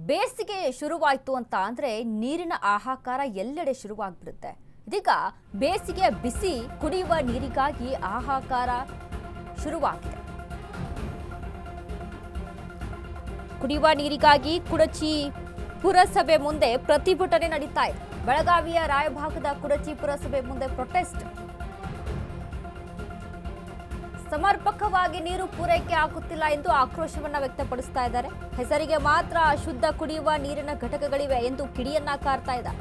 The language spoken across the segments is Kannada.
ಬೇಸಿಗೆ ಶುರುವಾಯಿತು ಅಂತ ಅಂದ್ರೆ ನೀರಿನ ಹಾಹಾಕಾರ ಎಲ್ಲೆಡೆ ಶುರುವಾಗ್ಬಿಡುತ್ತೆ. ಇದೀಗ ಬೇಸಿಗೆಯ ಬಿಸಿ ಕುಡಿಯುವ ನೀರಿಗಾಗಿ ಹಾಹಾಕಾರ ಶುರುವಾಗಿದೆ. ಕುಡಿಯುವ ನೀರಿಗಾಗಿ ಕುಡಚಿ ಪುರಸಭೆ ಮುಂದೆ ಪ್ರತಿಭಟನೆ ನಡೀತಾ ಇದೆ. ಬೆಳಗಾವಿಯ ರಾಯಭಾಗದ ಕುಡಚಿ ಪುರಸಭೆ ಮುಂದೆ ಪ್ರೊಟೆಸ್ಟ್. ಸಮರ್ಪಕವಾಗಿ ನೀರು ಪೂರೈಕೆ ಆಗುತ್ತಿಲ್ಲ ಎಂದು ಆಕ್ರೋಶವನ್ನ ವ್ಯಕ್ತಪಡಿಸ್ತಾ ಇದ್ದಾರೆ. ಹೆಸರಿಗೆ ಮಾತ್ರ ಶುದ್ಧ ಕುಡಿಯುವ ನೀರಿನ ಘಟಕಗಳಿವೆ ಎಂದು ಕಿಡಿಯನ್ನ ಕಾರ್ತಾ ಇದ್ದಾರೆ.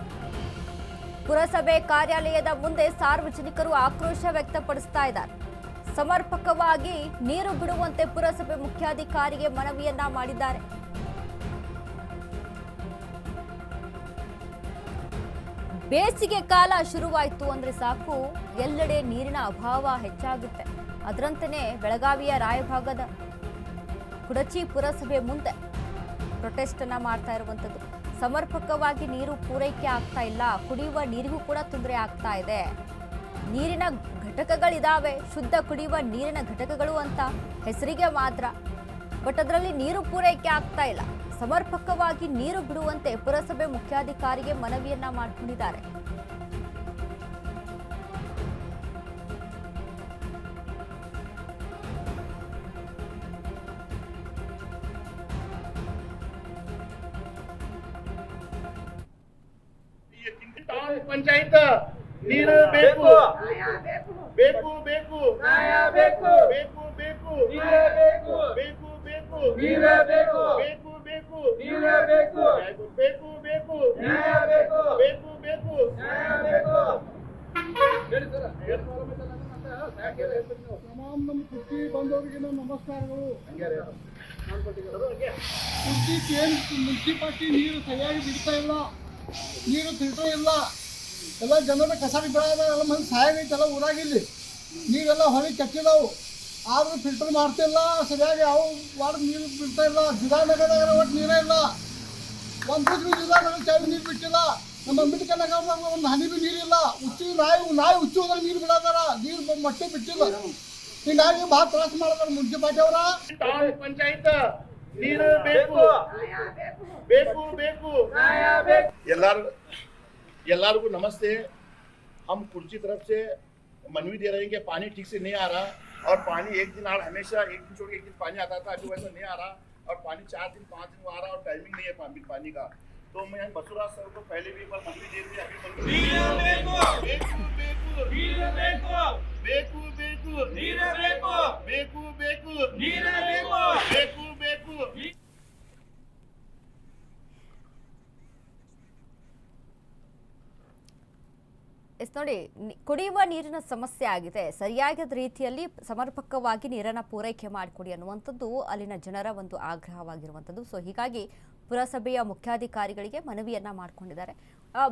ಪುರಸಭೆ ಕಾರ್ಯಾಲಯದ ಮುಂದೆ ಸಾರ್ವಜನಿಕರು ಆಕ್ರೋಶ ವ್ಯಕ್ತಪಡಿಸ್ತಾ ಇದ್ದಾರೆ. ಸಮರ್ಪಕವಾಗಿ ನೀರು ಬಿಡುವಂತೆ ಪುರಸಭೆ ಮುಖ್ಯಾಧಿಕಾರಿಗೆ ಮನವಿಯನ್ನ ಮಾಡಿದ್ದಾರೆ. ಬೇಸಿಗೆ ಕಾಲ ಶುರುವಾಯಿತು ಅಂದ್ರೆ ಸಾಕು, ಎಲ್ಲೆಡೆ ನೀರಿನ ಅಭಾವ ಹೆಚ್ಚಾಗುತ್ತೆ. ಅದರಂತೆಯೇ ಬೆಳಗಾವಿಯ ರಾಯಭಾಗದ ಕುಡಚಿ ಪುರಸಭೆ ಮುಂದೆ ಪ್ರೊಟೆಸ್ಟ್ ಅನ್ನ ಮಾಡ್ತಾ ಇರುವಂತದ್ದು. ಸಮರ್ಪಕವಾಗಿ ನೀರು ಪೂರೈಕೆ ಆಗ್ತಾ ಇಲ್ಲ, ಕುಡಿಯುವ ನೀರಿಗೂ ಕೂಡ ತೊಂದರೆ ಆಗ್ತಾ ಇದೆ. ನೀರಿನ ಘಟಕಗಳಿದಾವೆ, ಶುದ್ಧ ಕುಡಿಯುವ ನೀರಿನ ಘಟಕಗಳು ಅಂತ ಹೆಸರಿಗೆ ಮಾತ್ರ, ಬಟ್ ಅದರಲ್ಲಿ ನೀರು ಪೂರೈಕೆ ಆಗ್ತಾ ಇಲ್ಲ. ಸಮರ್ಪಕವಾಗಿ ನೀರು ಬಿಡುವಂತೆ ಪುರಸಭೆ ಮುಖ್ಯಾಧಿಕಾರಿಗೆ ಮನವಿಯನ್ನ ಮಾಡಿಕೊಂಡಿದ್ದಾರೆ. पंचायत ನೀರು ಬೇಕು ಬೇಕು ಬೇಕು ನ್ಯಾಯ ಬೇಕು ಬೇಕು ಬೇಕು ನೀರು ಬೇಕು ಬೇಕು ಬೇಕು ನೀರು ಬೇಕು ಬೇಕು ಬೇಕು ನೀರು ಬೇಕು ಬೇಕು ಬೇಕು ನ್ಯಾಯ ಬೇಕು ಬೇಕು ಬೇಕು ನ್ಯಾಯ ಬೇಕು ಹೇಳಿ ಸರ್. तमाम ನಮ್ಮ ಕುರ್ಚಿ ಬಂದವರಿಗೆ ನಮಸ್ಕಾರಗಳು. ಕುರ್ಚಿ ಮುನ್ಸಿಪಾಲಿಟಿ ನೀರು ಸರಿಯಾಗಿ ಬಿಡ್ತಾ ಇಲ್ಲ, ನೀರು ಫಿಲ್ಟರ್ ಇಲ್ಲ, ಎಲ್ಲ ಜನರ ಕಸ ಬಿಡೋದ ಎಲ್ಲ ಮಂದಿ ಸಾಯಾಗೈತೆ. ಎಲ್ಲ ಊರಾಗಿಲ್ಲಿ ನೀರೆಲ್ಲ ಹೊಳಿ ಕಟ್ಟಿದಾವು, ಆದರೂ ಫಿಲ್ಟರ್ ಮಾಡ್ತಿಲ್ಲ ಸರಿಯಾಗಿ. ಅವು ವಾರ್ಡ್ ನೀರು ಬಿಡ್ತಾ ಇಲ್ಲ. ಜಿಲ್ಲಾನಗರದಾಗ ಒಟ್ಟು ನೀರೇ ಇಲ್ಲ. ಒಂದು ಜಿಲ್ಲಾನಗರ ಚಾವಿ ನೀರು ಬಿಟ್ಟಿಲ್ಲ. ನಮ್ಮ ಅಂಬೇಡ್ಕರ್ನಗರದಾಗ ಒಂದು ಹನಿ ಬಿ ನೀರಿಲ್ಲ. ಹುಚ್ಚು ನಾಯಿ ಹುಚ್ಚು ಹೋದ್ರೆ ನೀರು ಬಿಡೋದಾರ, ನೀರು ಮಟ್ಟೆ ಬಿಟ್ಟಿಲ್ಲ. ಹೀಗಾಗಿ ಭಾಳ ತ್ರಾಸ ಮಾಡೋದಾರ ಮುನ್ಸಿಪಾಲಿಟಿ ಅವರ. पंचायत ನೀರು ಬೇಕು ಬೇಕು ಬೇಕು ನ್ಯಾಯ ಬೇಕು. ಎಲ್ಲರಿಗೂ नमस्ते। हम कुर्ची तरफ से मनवी दे रहे हैं कि पानी ठीक से नहीं आ रहा, और पानी एक दिन हमेशा एक दिन छोड़ के एक दिन पानी आता था, अभी वैसा नहीं आ रहा, और पानी 4 दिन 5 दिन आ रहा, और टाइमिंग नहीं है पानी का। तो मैं बसुराज सर को पहले भी एक बार मनवी दे दी, अभी ನೋಡಿ, ಕುಡಿಯುವ ನೀರಿನ ಸಮಸ್ಯೆ ಆಗಿದೆ. ಸರಿಯಾದ ರೀತಿಯಲ್ಲಿ ಸಮರ್ಪಕವಾಗಿ ನೀರನ್ನು ಪೂರೈಕೆ ಮಾಡಿಕೊಡಿ ಅನ್ನುವಂಥದ್ದು ಅಲ್ಲಿನ ಜನರ ಒಂದು ಆಗ್ರಹವಾಗಿರುವಂಥದ್ದು. ಸೊ ಹೀಗಾಗಿ ಪುರಸಭೆಯ ಮುಖ್ಯಾಧಿಕಾರಿಗಳಿಗೆ ಮನವಿಯನ್ನ ಮಾಡಿಕೊಂಡಿದ್ದಾರೆ.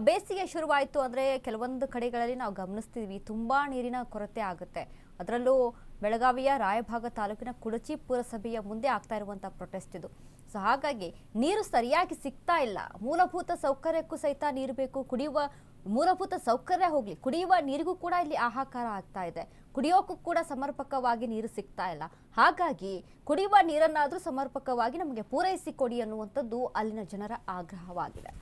ಬೇಸಿಗೆ ಶುರುವಾಯಿತು ಅಂದರೆ ಕೆಲವೊಂದು ಕಡೆಗಳಲ್ಲಿ ನಾವು ಗಮನಿಸ್ತೀವಿ, ತುಂಬಾ ನೀರಿನ ಕೊರತೆ ಆಗುತ್ತೆ. ಅದರಲ್ಲೂ ಬೆಳಗಾವಿಯ ರಾಯಭಾಗ ತಾಲೂಕಿನ ಕುಡಚಿ ಪುರಸಭೆಯ ಮುಂದೆ ಆಗ್ತಾ ಇರುವಂಥ ಪ್ರೊಟೆಸ್ಟ್ ಇದು. ಸೊ ಹಾಗಾಗಿ ನೀರು ಸರಿಯಾಗಿ ಸಿಗ್ತಾ ಇಲ್ಲ. ಮೂಲಭೂತ ಸೌಕರ್ಯಕ್ಕೂ ಸಹಿತ ನೀರು ಬೇಕು. ಕುಡಿಯುವ ಮೂಲಭೂತ ಸೌಕರ್ಯ ಹೋಗ್ಲಿ, ಕುಡಿಯುವ ನೀರಿಗೂ ಕೂಡ ಇಲ್ಲಿ ಹಾಹಾಕಾರ ಆಗ್ತಾ ಇದೆ. ಕುಡಿಯೋಕ್ಕೂ ಕೂಡ ಸಮರ್ಪಕವಾಗಿ ನೀರು ಸಿಗ್ತಾ ಇಲ್ಲ. ಹಾಗಾಗಿ ಕುಡಿಯುವ ನೀರನ್ನಾದರೂ ಸಮರ್ಪಕವಾಗಿ ನಮಗೆ ಪೂರೈಸಿಕೊಡಿ ಅನ್ನುವಂಥದ್ದು ಅಲ್ಲಿನ ಜನರ ಆಗ್ರಹವಾಗಿದೆ.